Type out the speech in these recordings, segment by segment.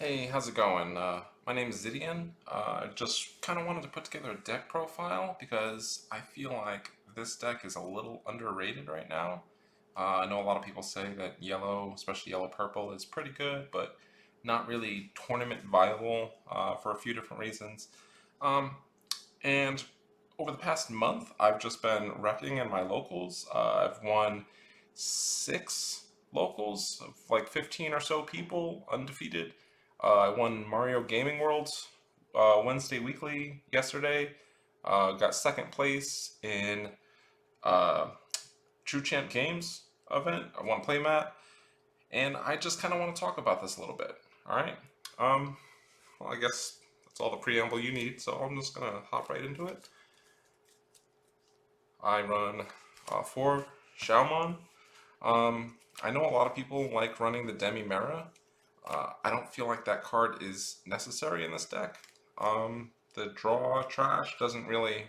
Hey, how's it going? My name is Zidian. I just kind of wanted to put together a deck profile because I feel like this deck is a little underrated right now. I know a lot of people say that yellow, especially yellow purple, is pretty good, but not really tournament viable for a few different reasons. Um, and over the past month, I've just been wrecking in my locals. I've won six locals of like 15 or so people, undefeated. I won Mario Gaming Worlds Wednesday weekly yesterday. Got second place in uh, True Champ Games event. I won playmat, and I just kind of want to talk about this a little bit. All right. Um, well, I guess that's all the preamble you need, so I'm just gonna hop right into it. I run four Xiaomon. I know a lot of people like running the Demi Mera. I don't feel like that card is necessary in this deck. The draw trash doesn't really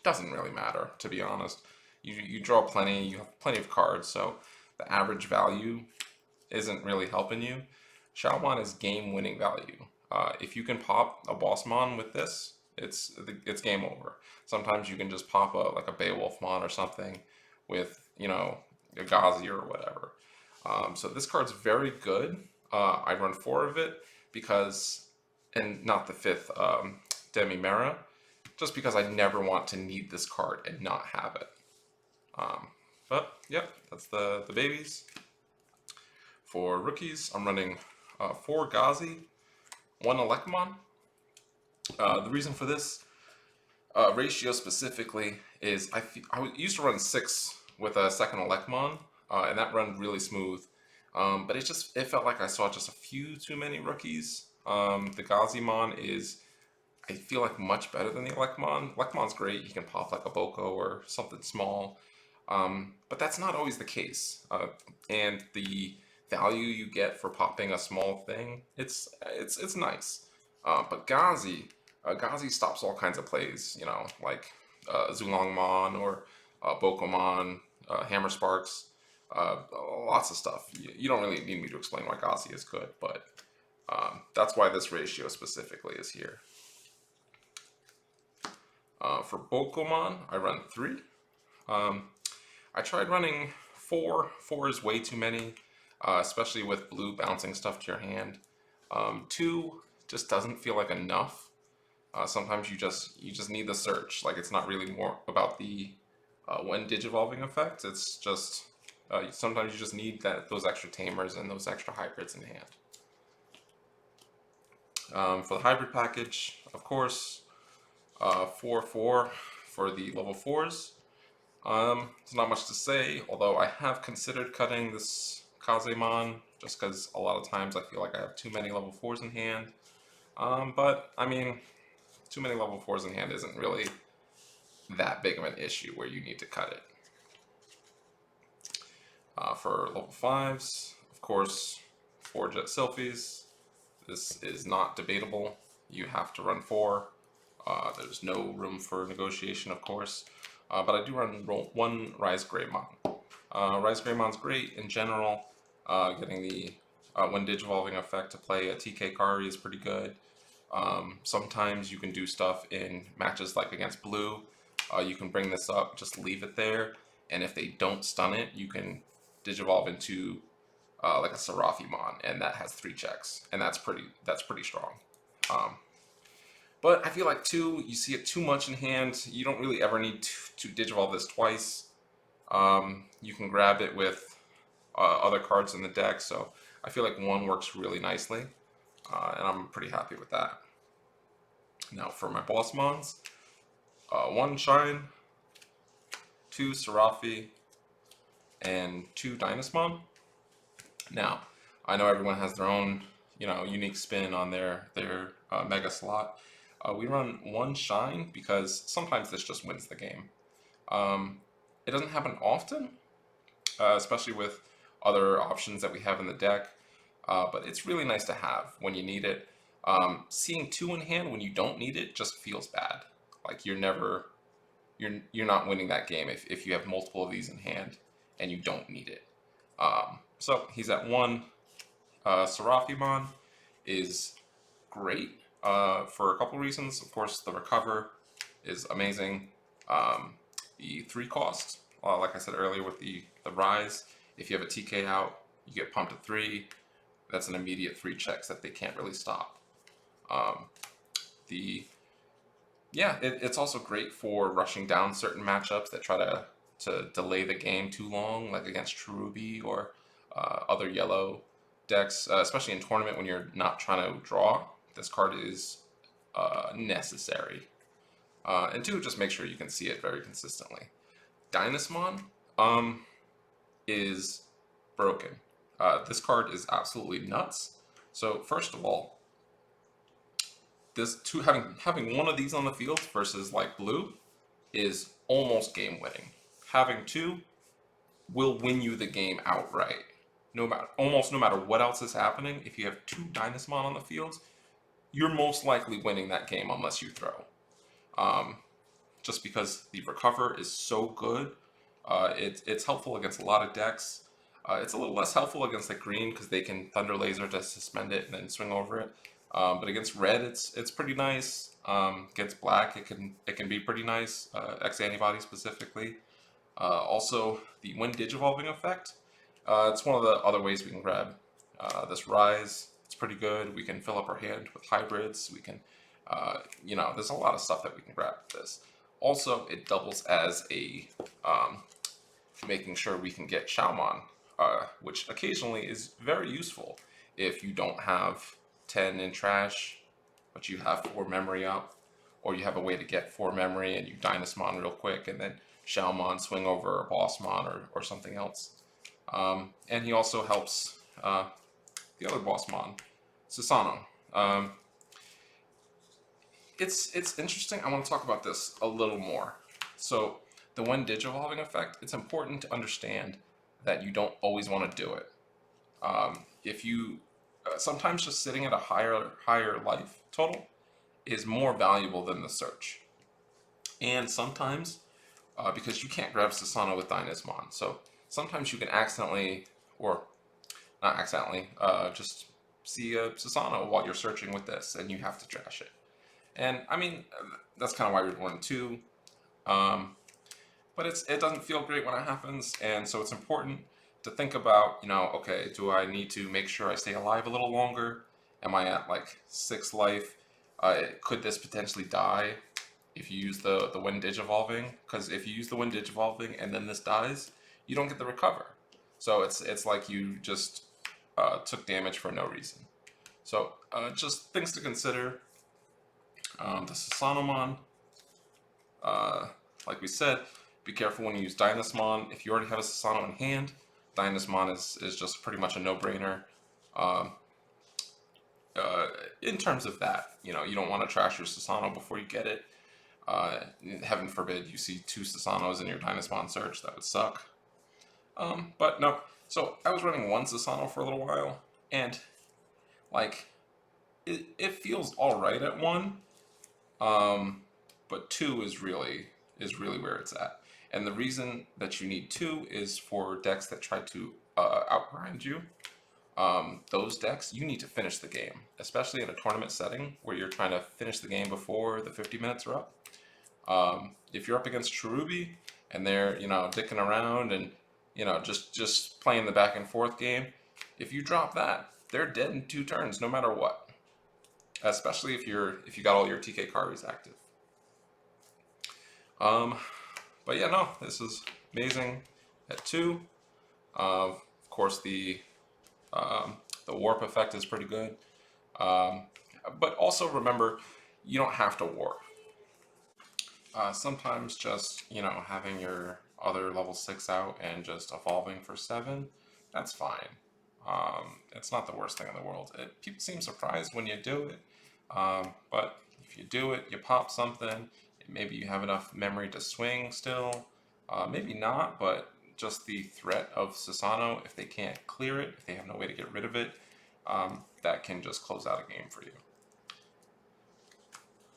matter, to be honest. You draw plenty, you have plenty of cards, so the average value isn't really helping you. Xiaomon is game winning value. If you can pop a Bossmon with this, it's game over. Sometimes you can just pop a Beowulf Mon or something with a Ghazi or whatever. So this card's very good. I run four of it because, and not the fifth Demi Mera, just because I never want to need this card and not have it. Um, but yep, that's the babies. For rookies, I'm running four Ghazi, one Elekmon. The reason for this ratio specifically is I used to run six with a second Elekmon, and that run really smooth. But it felt like I saw just a few too many rookies. The Gazimon is, I feel like, much better than the Elekmon. Elekmon's great; he can pop like a Boko or something small, but that's not always the case. And the value you get for popping a small thing, it's nice. But Ghazi stops all kinds of plays. Like Zulongmon or Bokomon, Hammer Sparks, lots of stuff. You don't really need me to explain why Ghazi is good, but that's why this ratio specifically is here. For Bokomon, I run three. Um, I tried running four. Four is way too many, especially with blue bouncing stuff to your hand. Two just doesn't feel like enough. Sometimes you just need the search. Like, it's not really more about the when digivolving effect. It's just sometimes you just need those extra tamers and those extra hybrids in hand. For the hybrid package, of course, 4/4 for the level fours. There's not much to say, although I have considered cutting this Kazemon just because a lot of times I feel like I have too many level fours in hand. But I mean, too many level fours in hand isn't really that big of an issue where you need to cut it. For level fives, of course, four Jet Sylphies. This is not debatable. You have to run four. There's no room for negotiation, of course. But I do run one Rise Greymon. Rise Greymon's great in general. Getting the when digivolving effect to play a TK Kari is pretty good. Sometimes you can do stuff in matches like against blue. You can bring this up, just leave it there, and if they don't stun it, you can digivolve into like a Seraphimon, and that has 3 checks, and that's pretty strong. Um, but I feel like two, you see it too much in hand. You don't really ever need to digivolve this twice. You can grab it with other cards in the deck, so I feel like one works really nicely, and I'm pretty happy with that. Now for my boss mons, one Shine, two Seraphi, and two Dynasmon. Now, I know everyone has their own, unique spin on their mega slot. We run one Shine because sometimes this just wins the game. It doesn't happen often, especially with other options that we have in the deck. But it's really nice to have when you need it. Seeing two in hand when you don't need it just feels bad. Like you're not winning that game if you have multiple of these in hand and you don't need it. So he's at one Seraphimon. is great for a couple reasons. Of course, the recover is amazing. Um, the 3 cost, like I said earlier with the rise, if you have a TK out, you get pumped at 3. That's an immediate 3 checks that they can't really stop. Um, the Yeah, it's also great for rushing down certain matchups that try to delay the game too long, like against Cherubi or other yellow decks, especially in tournament when you're not trying to draw. This card is necessary. And 2, just make sure you can see it very consistently. Dynasmon is broken. This card is absolutely nuts. So first of all, having one of these on the field versus like blue is almost game winning. Having 2 will win you the game outright. No matter what else is happening, if you have 2 Dynasmon on the field, you're most likely winning that game unless you throw. Um, just because the recover is so good, it's helpful against a lot of decks. It's a little less helpful against like green because they can Thunder Laser to suspend it and then swing over it. But against red, it's pretty nice. Against black, it can be pretty nice. X antibody specifically. Also, the when digivolving effect. It's one of the other ways we can grab this rise. It's pretty good. We can fill up our hand with hybrids. We can, there's a lot of stuff that we can grab with this. Also, it doubles as a making sure we can get Shaomon, which occasionally is very useful if you don't have 10 in trash, but you have 4 memory up, or you have a way to get 4 memory and you Dynasmon real quick and then Shaomon swing over a Bossmon or something else. And he also helps the other Bossmon, Susano. It's interesting. I want to talk about this a little more. So the when digivolving effect, it's important to understand that you don't always want to do it. If you sometimes just sitting at a higher life total is more valuable than the search. And sometimes, because you can't grab Susano with Dynasmon, so sometimes you can accidentally, or not accidentally, just see a Susano while you're searching with this, and you have to trash it. And I mean, that's kind of why we're going to. But it doesn't feel great when it happens, and so it's important to think about, okay, do I need to make sure I stay alive a little longer? Am I at like 6 life? Could this potentially die if you use the when digivolving? Because if you use the when digivolving and then this dies, you don't get the recover. So it's like you just took damage for no reason. So just things to consider. The Susanomon, like we said, be careful when you use Dynasmon. If you already have a Susano in hand, Dynasmon is just pretty much a no-brainer. In terms of that, you don't want to trash your Susano before you get it. Heaven forbid you see 2 Susanos in your Dynasmon search. That would suck. But no. So I was running 1 Susano for a little while, and like it feels all right at 1. But 2 is really where it's at. And the reason that you need 2 is for decks that try to outgrind you. Those decks, you need to finish the game, especially in a tournament setting where you're trying to finish the game before the 50 minutes are up. If you're up against Cherubi and they're, dicking around and, just playing the back and forth game, if you drop that, they're dead in 2 turns no matter what. Especially if you got all your TK carries active. But yeah, no, this is amazing at 2. Of course, the warp effect is pretty good. But also remember, you don't have to warp. Sometimes just, having your other level 6 out and just evolving for 7, that's fine. It's not the worst thing in the world. People seem surprised when you do it. But if you do it, you pop something. Maybe you have enough memory to swing still. Maybe not, but just the threat of Susano, if they can't clear it, if they have no way to get rid of it, that can just close out a game for you.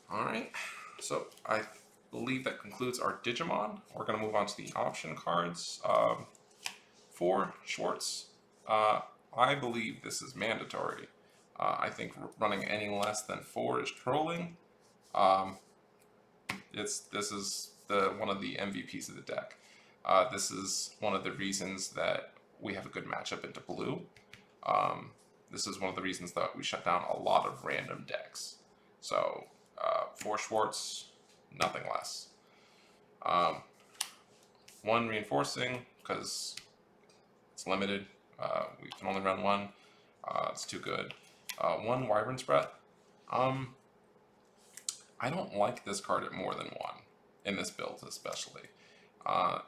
Alright, so I believe that concludes our Digimon. We're going to move on to the option cards. For Schwartz, I believe this is mandatory. I think running any less than 4 is trolling. Um, this is one of the MVPs of the deck. This is one of the reasons that we have a good matchup into blue. This is one of the reasons that we shut down a lot of random decks. So 4 Schwartz, nothing less. 1 reinforcing because it's limited. We can only run 1. It's too good. 1 Wyvern's Breath. I don't like this card at more than 1 in this build, especially.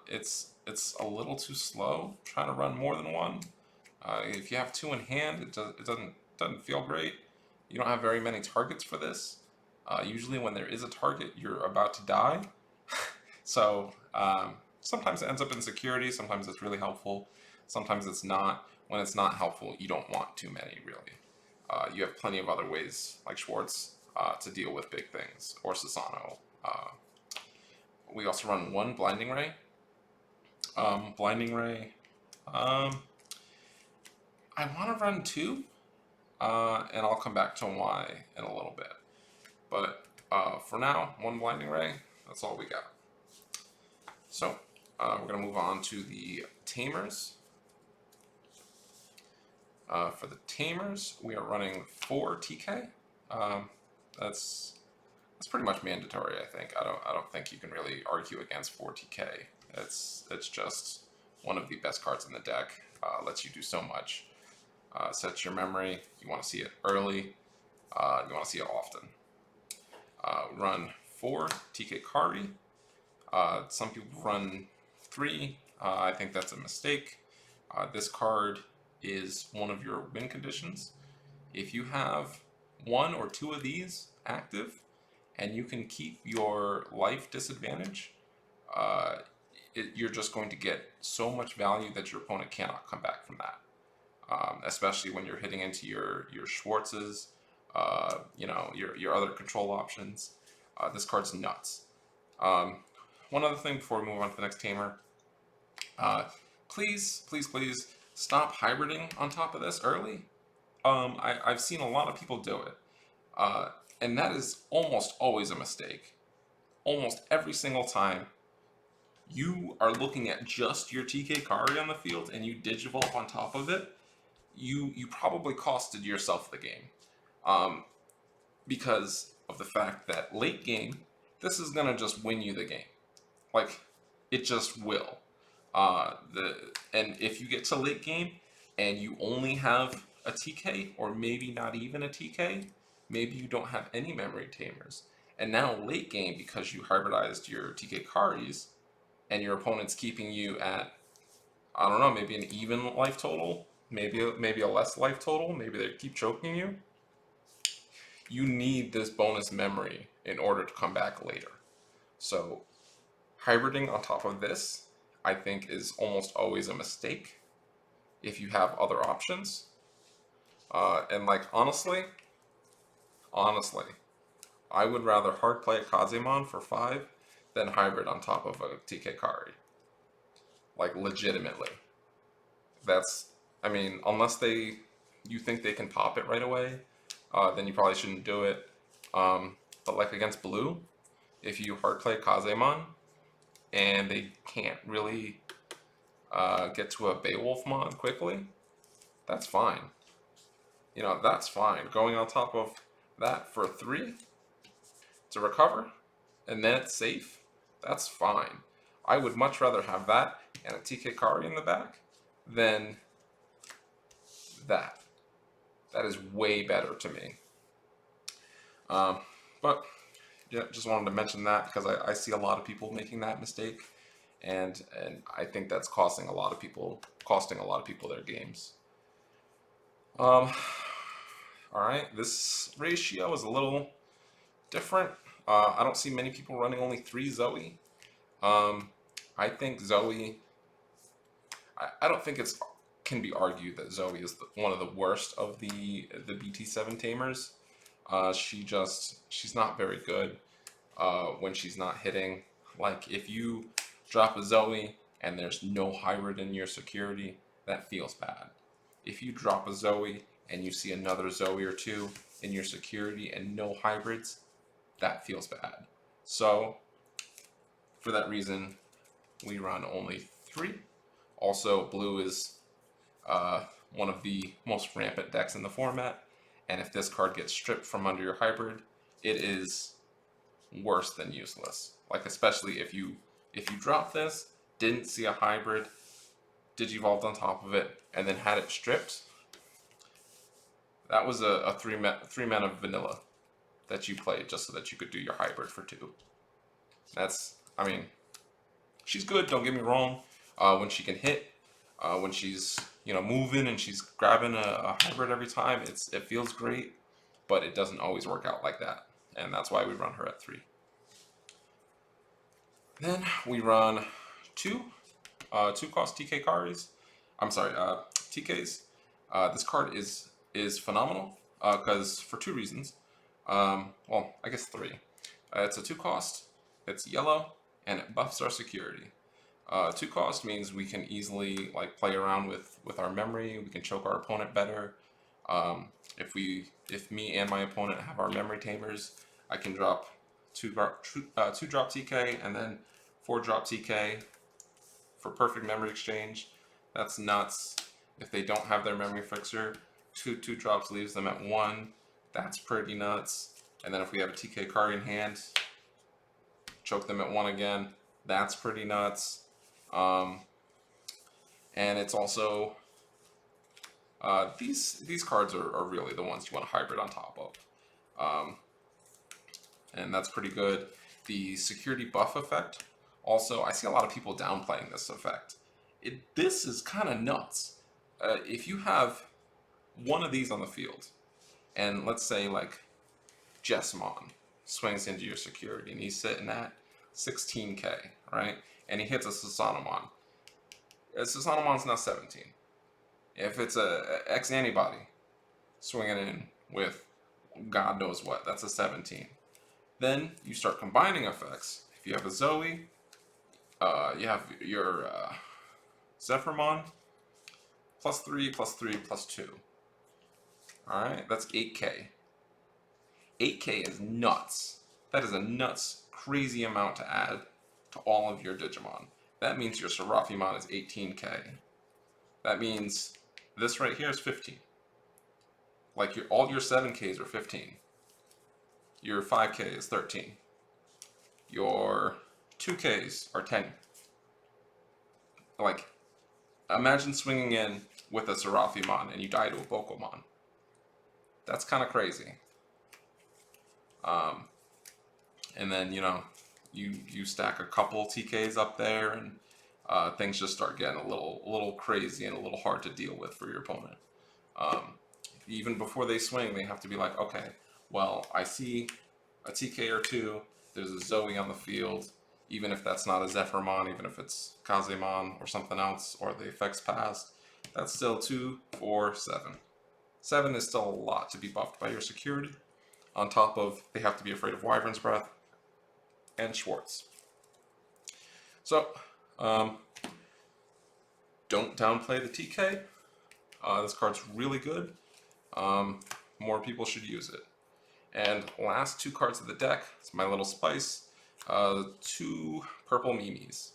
It's a little too slow trying to run more than 1. If you have 2 in hand, it doesn't feel great. You don't have very many targets for this. Usually, when there is a target, you're about to die. So sometimes it ends up in security. Sometimes it's really helpful. Sometimes it's not. When it's not helpful, you don't want too many, really. You have plenty of other ways, like Schwartz, to deal with big things, or Sasano. We also run 1 Blinding Ray. Blinding Ray. I want to run 2, and I'll come back to why in a little bit. But for now, 1 Blinding Ray, that's all we got. So we're going to move on to the Tamers. For the Tamers, we are running 4 TK. That's pretty much mandatory, I think. I don't think you can really argue against 4 TK. It's just one of the best cards in the deck. Lets you do so much. Sets your memory. You want to see it early. You want to see it often. Run 4 TK Kari. Some people run 3. I think that's a mistake. This card is one of your win conditions. If you have 1 or 2 of these active, and you can keep your life disadvantage, you're just going to get so much value that your opponent cannot come back from that. Especially when you're hitting into your Schwartzes, your other control options. This card's nuts. One other thing before we move on to the next Tamer. Please stop hybriding on top of this early. I've seen a lot of people do it. And that is almost always a mistake. Almost every single time you are looking at just your TK Kari on the field and you Digivolve on top of it, you probably costed yourself the game. Because of the fact that late game, this is going to just win you the game. Like, it just will. And if you get to late game and you only have a TK, or maybe not even a TK, maybe you don't have any memory tamers. And now late game, because you hybridized your TK Karis, and your opponent's keeping you at, I don't know, maybe an even life total, maybe a less life total, maybe they keep choking you. You need this bonus memory in order to come back later. So hybriding on top of this, I think, is almost always a mistake if you have other options. And like, honestly, I would rather hard play a Kazemon for 5 than hybrid on top of a TK Kari. Like, legitimately. Unless you think they can pop it right away, then you probably shouldn't do it. But like against blue, if you hard play Kazemon and they can't really get to a Beowulf mod quickly, that's fine. That's fine. Going on top of that for 3 to recover, and then it's safe, that's fine. I would much rather have that and a TK Kari in the back than that. That is way better to me. But yeah, just wanted to mention that because I see a lot of people making that mistake, and I think that's costing a lot of people their games. All right, this ratio is a little different. I don't see many people running only 3 Zoe. I think Zoe. I don't think it can be argued that Zoe is one of the worst of the BT7 tamers. She's not very good when she's not hitting. Like, if you drop a Zoe and there's no hybrid in your security, that feels bad. If you drop a Zoe and you see another Zoe or two in your security and no hybrids, that feels bad. So for that reason, we run only 3. Also, blue is one of the most rampant decks in the format, and if this card gets stripped from under your hybrid, it is worse than useless. Like, especially if you drop this, didn't see a hybrid, digivolved on top of it, and then had it stripped, that was a 3 mana vanilla that you played just so that you could do your hybrid for 2. That's, I mean, she's good, don't get me wrong. When she can hit, when she's moving and she's grabbing a hybrid every time, it feels great, but it doesn't always work out like that, and that's why we run her at 3. Then we run 2 cost TK Karis. I'm sorry, TKs. This card is phenomenal because for 2 reasons. Well, I guess 3. It's a 2 cost. It's yellow and it buffs our security. 2 cost means we can easily play around with our memory. We can choke our opponent better. If me and my opponent have our memory tamers, I can drop 2 drop TK and then 4 drop TK for perfect memory exchange. That's nuts. If they don't have their memory fixer, 2 drops leaves them at 1. That's pretty nuts. And then if we have a TK card in hand, choke them at 1 again. That's pretty nuts. And it's also these cards are really the ones you want to hybrid on top of. And that's pretty good. The security buff effect, also, I see a lot of people downplaying this effect. This is kind of nuts. If you have one of these on the field, and let's say Jessamon swings into your security, and he's sitting at 16k, right? And he hits a Susanomon. Susanomon's now 17. If it's a X antibody swinging in with God knows what, that's a 17. Then you start combining effects. If you have a Zoe, you have your Zephyrmon, +3, +3, +2. Alright, that's 8k. 8k is nuts. That is a nuts, crazy amount to add to all of your Digimon. That means your Seraphimon is 18k. That means this right here is 15. All your 7ks are 15. Your 5k is 13. Your 2ks are 10. Imagine swinging in with a Seraphimon and you die to a Bokomon. That's kind of crazy. And then, you stack a couple TKs up there and things just start getting a little crazy and a little hard to deal with for your opponent. Even before they swing, they have to be like, okay, well, I see a TK or 2, there's a Zoe on the field, even if that's not a Zephyrmon, even if it's Kazemon or something else, or the effects passed, that's still 2, 4, 7. 7 is still a lot to be buffed by your security. On top of, they have to be afraid of Wyvern's Breath and Schwartz. So, don't downplay the TK. This card's really good. More people should use it. And last 2 cards of the deck, it's my little spice, 2 purple Mimis.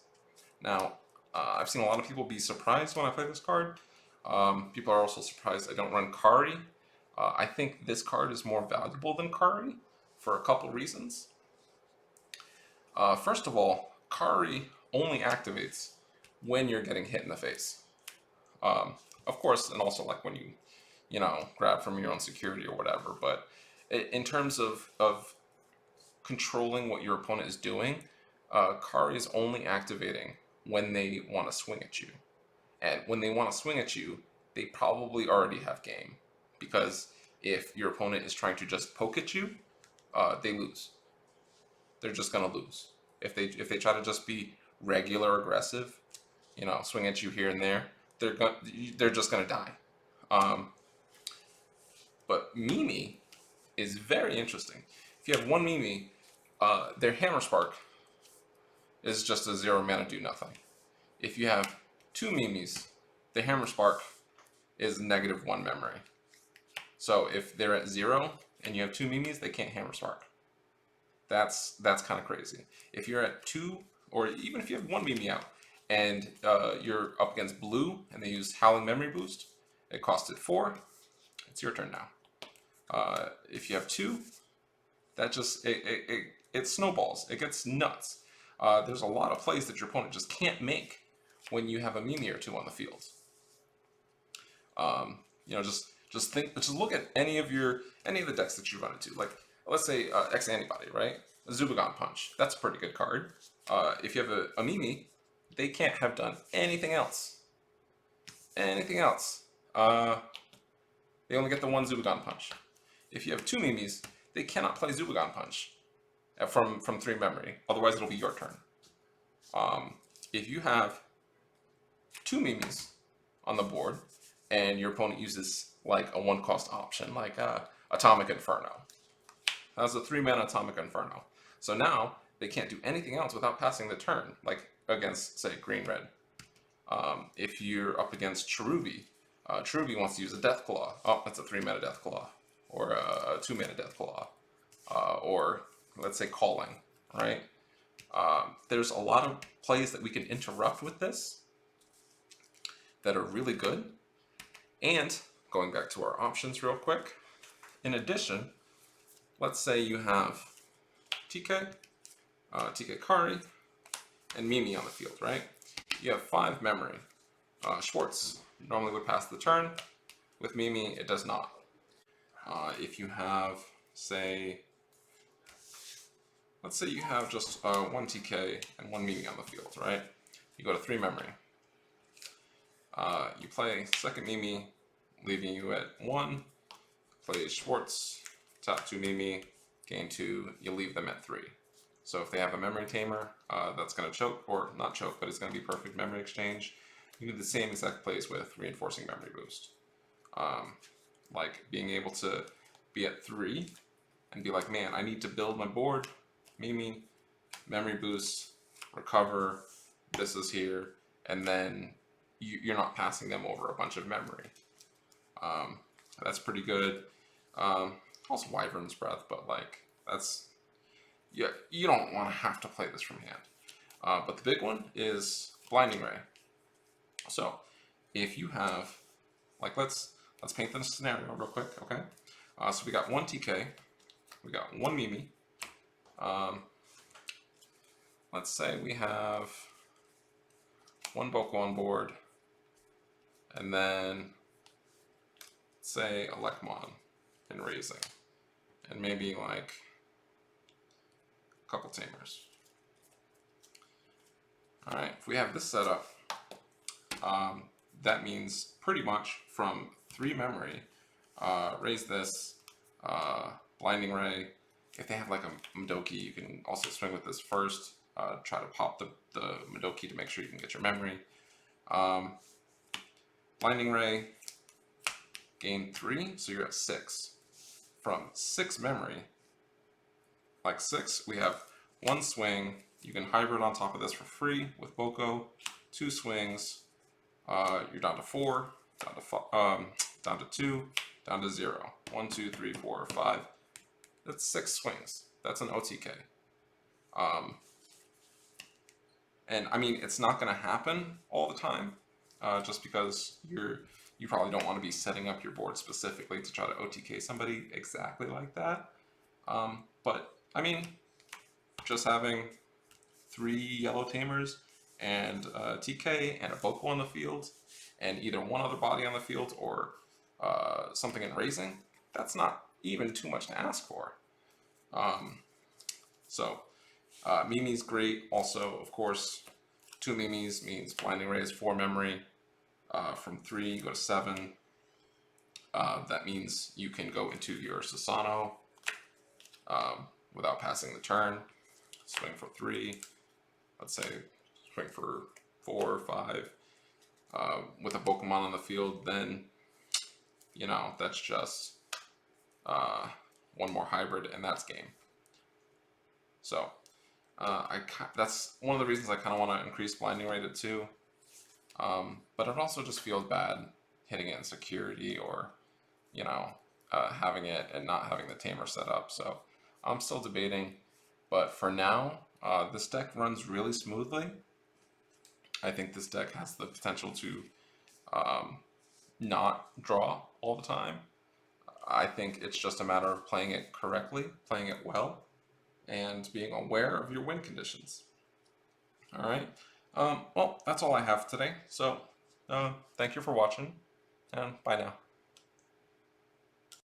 Now, I've seen a lot of people be surprised when I play this card. People are also surprised I don't run Kari. I think this card is more valuable than Kari for a couple reasons. First of all, Kari only activates when you're getting hit in the face. Of course, and also when you grab from your own security or whatever, but in terms of controlling what your opponent is doing, Kari is only activating when they want to swing at you. And when they want to swing at you, they probably already have game. Because if your opponent is trying to just poke at you, they lose. They're just going to lose. If they try to just be regular aggressive, swing at you here and there, they're just going to die. But Mimi is very interesting. If you have one Mimi, their Hammer Spark is just a 0 mana do nothing. If you have 2 Mimis, the Hammer Spark is -1 memory. So if they're at 0 and you have 2 Mimis, they can't Hammer Spark. That's kind of crazy. If you're at 2, or even if you have 1 Mimi out, and you're up against blue and they use Howling Memory Boost, it costed 4. It's your turn now. If you have 2, that just it snowballs. It gets nuts. There's a lot of plays that your opponent just can't make when you have a Mimi or 2 on the field. You know, just look at any of the decks that you run into. Like, let's say X Antibody, right? A Zubagon Punch. That's a pretty good card. If you have a Mimi, they can't have done anything else. Anything else. They only get the 1 Zubagon Punch. If you have 2 Mimis, they cannot play Zubagon Punch from 3 memory. Otherwise, it'll be your turn. If you have 2 Mimis on the board, and your opponent uses like a 1-cost option, like Atomic Inferno. That's a 3-mana Atomic Inferno. So now they can't do anything else without passing the turn, like against, say, green-red. If you're up against Cherubi, Cherubi wants to use a Deathclaw. Oh, that's a 3-mana Deathclaw. Or a 2-mana Deathclaw. Or, let's say, Calling, right? There's a lot of plays that we can interrupt with this that are really good. And, going back to our options real quick, in addition, let's say you have TK, TK Kari, and Mimi on the field, right? You have 5 memory. Schwartz normally would pass the turn. With Mimi, it does not. If you have, say, let's say you have just 1 TK and 1 Mimi on the field, right? You go to 3 memory. You play second Mimi, leaving you at 1. Play Schwartz, tap 2 Mimi, gain 2, you leave them at 3. So if they have a memory tamer, that's going to choke, or not choke, but it's going to be perfect memory exchange. You do the same exact plays with reinforcing memory boost. Like being able to be at 3 and be like, man, I need to build my board. Mimi, memory boost, recover, this is here, and then you're not passing them over a bunch of memory. That's pretty good. Also Wyvern's Breath, but like that's, yeah, you don't want to have to play this from hand. But the big one is Blinding Ray. So if you have, like, let's paint this scenario real quick, okay? So we got 1 TK, we got 1 Mimi. Let's say we have 1 Boko on board, and then say a Lekmon and Raising, and maybe like a couple Tamers. Alright, if we have this set up, that means pretty much from 3 memory, raise this, Blinding Ray. If they have like a Madoki, you can also swing with this first, try to pop the Madoki to make sure you can get your memory. Blinding Ray, gain 3, so you're at 6. From 6 memory, like 6, we have 1 swing. You can hybrid on top of this for free with Boko. 2 swings, you're down to 4, down to 2, down to 0. 1, 2, 3, 4, 5. That's 6 swings. That's an OTK. And I mean, it's not going to happen all the time, just because you probably don't want to be setting up your board specifically to try to OTK somebody exactly like that. But I mean, just having 3 yellow tamers and TK and a Boko on the field, and either one other body on the field or something in Raising, that's not even too much to ask for. Mimi's great. Also, of course, 2 Mimis means Blinding Ray is 4 memory. From 3, you go to 7. That means you can go into your Susano without passing the turn. Swing for 3. Let's say swing for 4 or 5. With a Pokemon on the field, then, you know, that's just 1 more hybrid, and that's game. So, that's one of the reasons I kind of want to increase Blinding Ray to 2. But it also just feels bad hitting it in security, or, you know, having it and not having the tamer set up. So I'm still debating, but for now, this deck runs really smoothly. I think this deck has the potential to um, not draw all the time. I think it's just a matter of playing it correctly, playing it well, and being aware of your win conditions. All right. Well, that's all I have today. So, thank you for watching, and bye now.